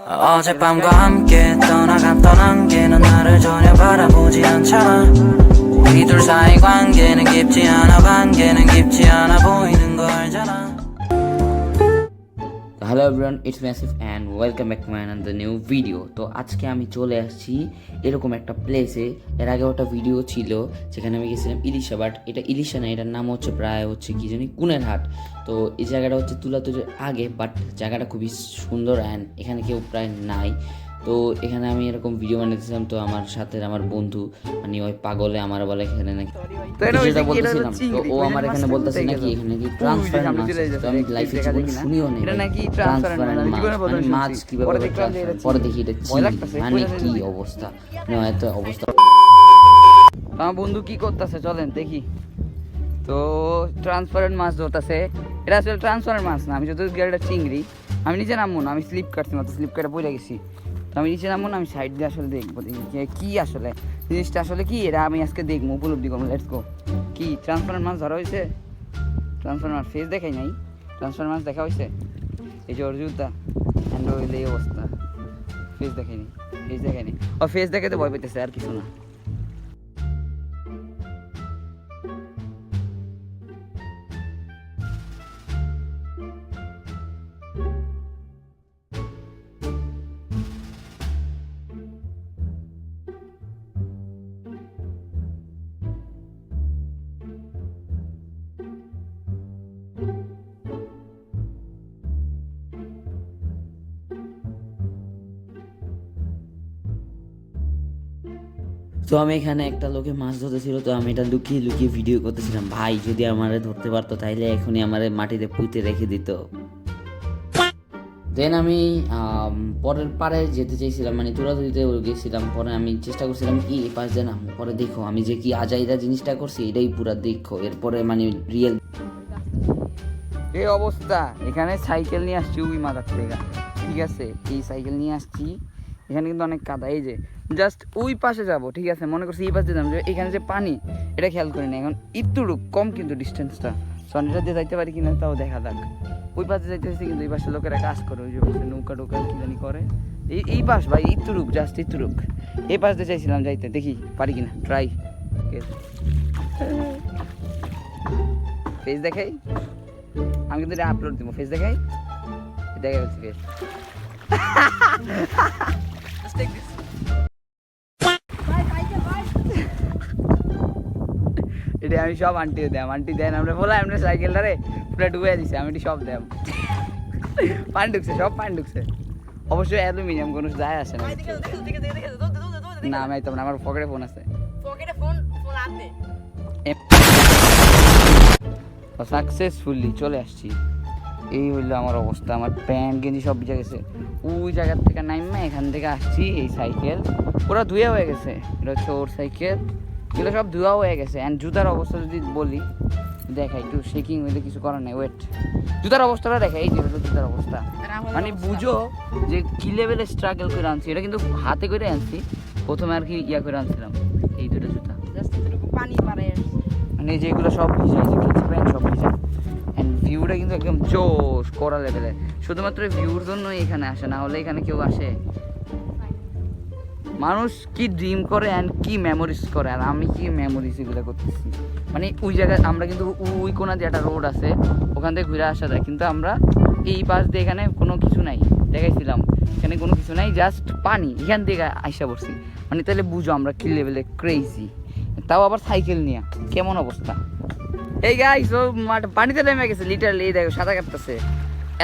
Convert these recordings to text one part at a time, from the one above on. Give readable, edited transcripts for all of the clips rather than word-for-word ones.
어젯밤과 함께 떠난 게 넌 나를 전혀 바라보지 않잖아. 우리 둘 사이 관계는 깊지 않아 보이는 거 알잖아. Hello everyone, it's massive and welcome back to my another new video. তো আজকে আমি চলে আসছি এরকম একটা প্লেসে। এর আগেও একটা ভিডিও ছিল যেখানে আমি গেছিলাম ইলিশা, বাট এটা ইলিশা না, এটার নাম হচ্ছে প্রায় কি জানি কুনের হাট। তো এই জায়গাটা হচ্ছে তুলাতুলির আগে, বাট জায়গাটা খুবই সুন্দর অ্যান্ড এখানে কেউ প্রায় নাই। তো এখানে আমি এরকম ভিডিও বানাতেছিলাম, তো আমার সাথে আমার বন্ধু মানে ওই পাগলে আমার বলে এখানে নাকি যেটা বলতেছিলাম, তো ও আমার এখানে বলতেছে নাকি এখানে কি ট্রান্সপারেন্ট মাছ। তো আমি লাইফে জীবনে শুনিও নেই ট্রান্সপারেন্ট মাছ মানে মাছ কিভাবে পরে দেখি এটা মানে কি অবস্থা, এত অবস্থা। আমার বন্ধু কি করতেছে চলেন দেখি। তো ট্রান্সপারেন্ট মাছ ধরতেছে, এটা আসলে ট্রান্সপারেন্ট মাছ না, আমি যত গেলটা চিংড়ি। আমি নিচে নামবো না, আমি স্লিপ কাটছি মাত্র, স্লিপ কাটে পড়ে গেছি। তো আমি নিচে নামবো না, আমি সাইড দিয়ে আসলে দেখবো কি আসলে জিনিসটা আসলে কি, এটা আমি আজকে দেখবো, উপলব্ধি করবো। Let's go. কি ট্রান্সপারেন্ট মাছ ধরা হয়েছে? ট্রান্সপারেন্ট মাছ ফেস দেখাই নাই, ট্রান্সপারেন্ট মাছ দেখা হয়েছে। এই যে অর্জুনটা হ্যান্ড হইলে এই অবস্থা, ফেস দেখায়নি, ফেস দেখায়নি। ও ফেস দেখে তো ভয় পেতেছে, আর কিছু না। তো আমি এখানে একটা লোকে মাছ ধরতেছিল, তো আমি এটা লুকিয়ে লুকিয়ে ভিডিও করতেছিলাম। ভাই যদি আমারে ধরতে পারতো তাইলে এখনই আমারে মাটিতে পুঁতে রেখে দিত। দেন আমি পরের পারে যেতে চাইছিলাম, মানে তুলাতুলিতে গেছিলাম। পরে আমি চেষ্টা করছিলাম কি এই পাশ দিয়ে নামবো, পরে দেখো আমি যে কি আজাইরা জিনিসটা করছি এটাই পুরা দেখো। এরপরে মানে রিয়েল এই অবস্থা। এখানে সাইকেল নিয়ে আসছি ওই মাথার থেকে, ঠিক আছে? এই সাইকেল নিয়ে আসছি, এখানে কিন্তু অনেক কাদা। এই যে জাস্ট ওই পাশে যাব, ঠিক আছে? মনে করছি এই পাশে যেতাম, যে এখানে যে পানি এটা খেয়াল করি না। এখন একটুটুক কম কিন্তু ডিস্টেন্সটা, সন্ধ্যা দিয়ে যাইতে পারি কিনা তাও দেখা যাক। ওই পাশে যাইতেছি, কিন্তু এই পাশে লোকেরা কাজ করে, ওই যে নৌকা টোকা কি জানি করে। এই পাশ ভাই একটুটুক, জাস্ট একটুটুক এই পাশ দিয়ে চাইছিলাম যাইতে, দেখি পারি কিনা, ট্রাই। ফেস দেখাই, আমি কিন্তু এটা আপলোড দিব। ফেস দেখাই, দেখা গেছে ফেস। এটা আমি সব আন্টি দেম, আন্টি দেন আমরা বলা আমরা সাইকেলটারে পুরো ডুবে দিছে, আমি এটি সব দেম। পানি ঢুকছে, সব পানি ঢুকছে। অবশ্যই অ্যালুমিনিয়াম, কোনো যায় আসে না। না আমি আইতাম না, আমার পকেটে ফোন আছে। সাকসেসফুলি চলে আসছি। এই হইলো আমার অবস্থা, আমার প্যান্ট গেঞ্জি সব ভিজে গেছে। ওই জায়গার থেকে নাইমা এখান থেকে আসছি। এই সাইকেল পুরো ধুয়ে হয়ে গেছে, এটা হচ্ছে ওর সাইকেল, এগুলো সব ধোয়া হয়ে গেছে। অ্যান্ড জুতার অবস্থা যদি বলি, দেখা একটু শেকিং হইলে কিছু করার নেই। ওয়েট, জুতার অবস্থাটা দেখা, এই যে হলো জুতার অবস্থা। মানে বুঝো যে কি লেভেলে স্ট্রাগল করে আনছি। এটা কিন্তু হাতে করে আনছি, প্রথমে আর কি ইয়া করে আনছিলাম এই দুটো জুতা। পানি পারে মানে যেগুলো সব ভিজে, এই যে কিছু প্যান্ট সব ভিজে। অ্যান্ড ভিউটা কিন্তু একদম জোশ করা লেভেলে। শুধুমাত্র ভিউর জন্যই এখানে আসে, না হলে এখানে কেউ আসে? মানুষ কি ড্রিম করে অ্যান্ড কি মেমোরিজ করে, আর আমি কি মেমোরিজ এগুলো করতেছি। মানে ওই জায়গায় আমরা কিন্তু ওই কোনা যে একটা রোড আছে, ওখান থেকে ঘুরে আসা যায়, কিন্তু আমরা এই পাশ দিয়ে এখানে কোনো কিছু নাই দেখাইছিলাম, এখানে কোনো কিছু নাই, জাস্ট পানি। এখান থেকে আইসা পড়ছি, মানে তাহলে বুঝো আমরা কি লেভেলে ক্রেজি, তাও আবার সাইকেল নিয়ে। কেমন অবস্থা! এই গাইস ও পানিতে নেমে গেছে লিটারালি, এই দেখো সাঁতার কাটতেছে।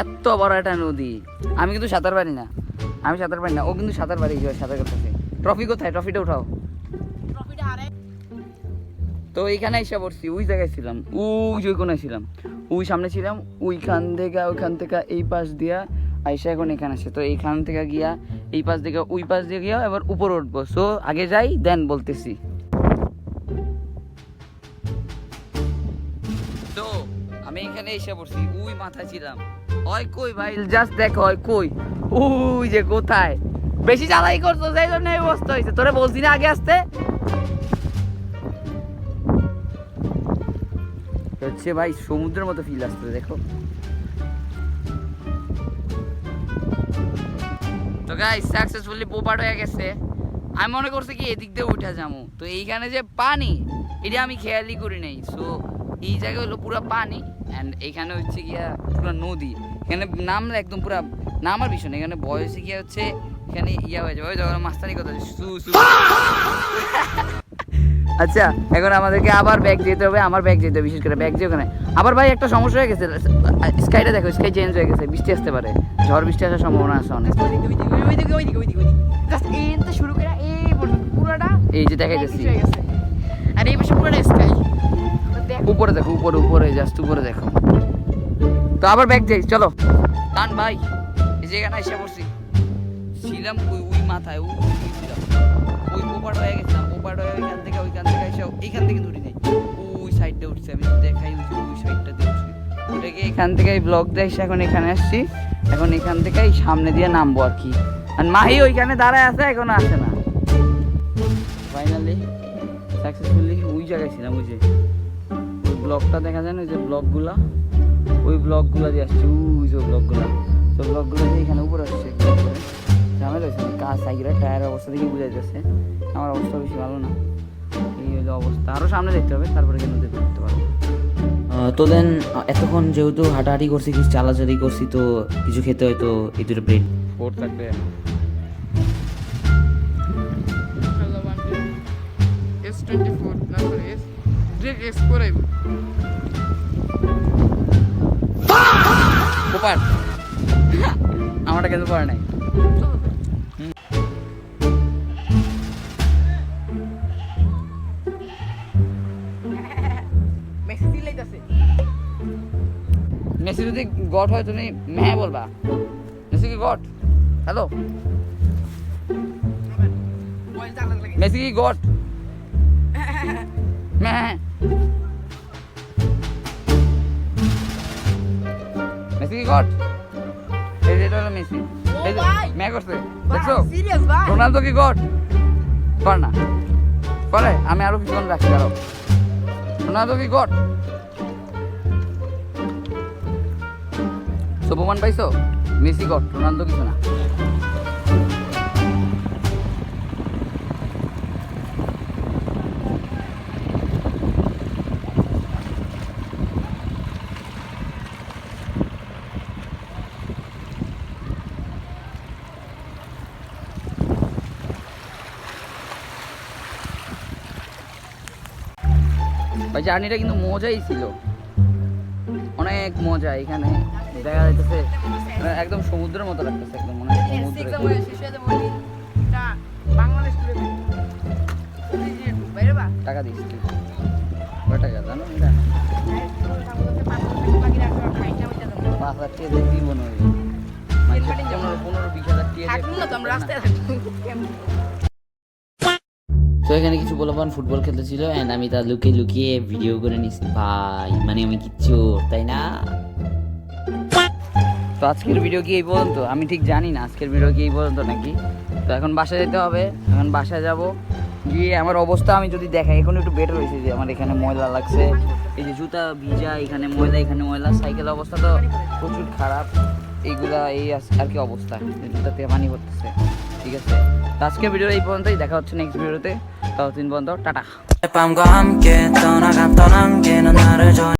এত বড় একটা নদী, আমি কিন্তু সাঁতার পারি না, আমি সাঁতার পারি না, ও কিন্তু সাঁতার পারি, সাঁতার কাটতেছে। ট্রফি কোথায়? ট্রফিটা উঠাও। তো এইখানে এসে পড়ছি, ওই জায়গায় ছিলাম, ওই যে কোনায় ছিলাম, ওই সামনে ছিলাম। ওইখান থেকে এই পাশ দিয়া আইসা এখন এখানে আসে। তো এইখান থেকে গিয়া এই পাশ থেকে ওই পাশ দিয়ে গিয়া এবার উপরে উঠবো। সো আগে যাই দেন বলতেছি। তো আমি এখানে এসে পড়ছি, ওই মাথায় ছিলাম। ওই কই ভাই, জাস্ট দেখো ওই কই, ওই যে কোথায়। বেশি জ্বালাই করছো, সেই জন্য এই অবস্থা হয়েছে। তোরে বলছি না আগে আসতে। হচ্ছে ভাই সমুদ্রের মতো ফিল আসছে, দেখো। তো তো গাইস সাকসেসফুলি পোপাট হয়ে গেছে। আমি মনে করছি কি এদিক দিয়ে উঠে যাবো, তো এইখানে যে পানি এটা আমি খেয়ালই করি নাই। সো এই জায়গায় হলো পুরো পানি অ্যান্ড এইখানে হচ্ছে গিয়া পুরো নদী। এখানে নামলে একদম পুরো নামার বিষয় না, এখানে ভয় হচ্ছে গিয়া হচ্ছে এখানে ইয়া হয়ে যাবে, যখন মাস্তানি কথা সু সু। আচ্ছা এখন আমাদেরকে আবার ব্যাগ যেতে হবে, আমার ব্যাগ যেতে হবে, বিশেষ করে ব্যাগ যে ওখানে আবার ভাই একটা সমস্যা হয়ে গেছে। স্কাইটা দেখো, স্কাই চেঞ্জ হয়ে গেছে, বৃষ্টি আসতে পারে, ঝড় বৃষ্টি আসার সম্ভাবনা আছে অনেক। শুরু করে এই পর্যন্ত পুরোটা এই যে দেখাইতেছি, হয়ে গেছে। আর এই পাশে পুরোটা স্কাই। উপরে দেখো, উপরে উপরে জাস্ট উপরে দেখো। তো আবার ব্যাগ যাই, চলো টান ভাই। এই যে এখানে এসে পড়ছি, ছিলাম ওই মাথায় ছিলাম, ওই পোপাট হয়ে গেছিলাম, পোপাট হয়ে ওইখান থেকে এসে এইখান থেকে দূরে নেই, ওই সাইডটা উঠছে, আমি দেখাই ওই সাইডটা দিয়ে উঠছি। ওটাকে এখান থেকে ব্লক দিয়ে এসে এখন এখানে আসছি, এখন এখান থেকে সামনে দিয়ে নামবো আর কি। আর মাহি ওইখানে দাঁড়ায় আছে, এখনো আসে না। ফাইনালি সাকসেসফুলি ওই জায়গায় ছিলাম, ওই যে ওই ব্লকটা দেখা যায় না, ওই যে ব্লকগুলা, ওই ব্লকগুলা দিয়ে আসছে, ওই যে ব্লকগুলা, তো ব্লকগুলো দিয়ে এখানে উপরে আসছে। ঝামেলা হয়েছে, কাজ সাইকেলের টায়ারের অবস্থা দেখে বুঝা যাচ্ছে আমার অবস্থা বেশি ভালো না। এই হলো অবস্থা, আরও সামনে দেখতে হবে, তারপরে কেন দেখতে পারবো। তো দেন এতক্ষণ যেহেতু হাঁটাহাঁটি করছি, কিছু চালাচালি করছি, তো কিছু খেতে হয়তো এই দুটো ব্রেড ফোর থাকবে। S24 না করে S ডিরেক্ট S করাইব। পোপার আমারটা কিন্তু পড়ে নাই। মেসেজ দিলাইতাছে। মেসি যদি গড হয় তুমি মেয়ে বলবা, মেসি কি গড? হ্যালো মোবাইল চালাতে লাগে। মেসি কি গড? মেয়ে মেসি কি গড? এই যে এটা হলো মেসি, এই যে মেয়ে করছে, দেখছো? সিরিয়াস ভাই? রোনালদো কি গড? কর না, করে আমি আরো কিছুক্ষণ রাখি। আরো রোনালদো কি গড? তো প্রমাণ পাইছো, মেসি গড, রোনালদো কিছু না। ভাই জার্নিটা কিন্তু মজাই ছিল, অনেক মজা। এখানে দেখা যাইতেছে একদম সমুদ্রের মতো লাগতেছে, একদম মনে হয় সমুদ্রে। বাংলাদেশ টুরে বাইরে বা টাকা দিস তুই, কয় টাকা জানো এটা? 5,000 টাকা দিয়ে দিব না, 15-20,000 টাকা থাকবো না তো আমরা রাস্তায় থাকবো। তো এখানে কিছু বলবান ফুটবল খেলতেছিল অ্যান্ড আমি তা লুকিয়ে লুকিয়ে ভিডিও করে নিছি ভাই, মানে আমি কিচ্ছু তাই না। তো আজকের ভিডিও কি এই পর্যন্ত? আমি ঠিক জানি না আজকের ভিডিও কি এই পর্যন্ত নাকি। তো এখন বাসায় যেতে হবে, এখন বাসায় যাব, গিয়ে আমার অবস্থা আমি যদি দেখাই, এখন একটু বেটার হয়েছে যে আমার এখানে ময়লা লাগছে, এই যে জুতা ভিজা, এখানে ময়লা, এখানে ময়লা, সাইকেলের অবস্থা তো প্রচুর খারাপ। এইগুলা এই আর কি অবস্থা, জুতাতে পানি পড়তেছে। ঠিক আছে, তো আজকের ভিডিও এই পর্যন্তই, দেখা হচ্ছে নেক্সট ভিডিওতে। ততদিন পর্যন্ত টাটা। 밤과 함께 떠나간 떠난 게 넌 나를 줘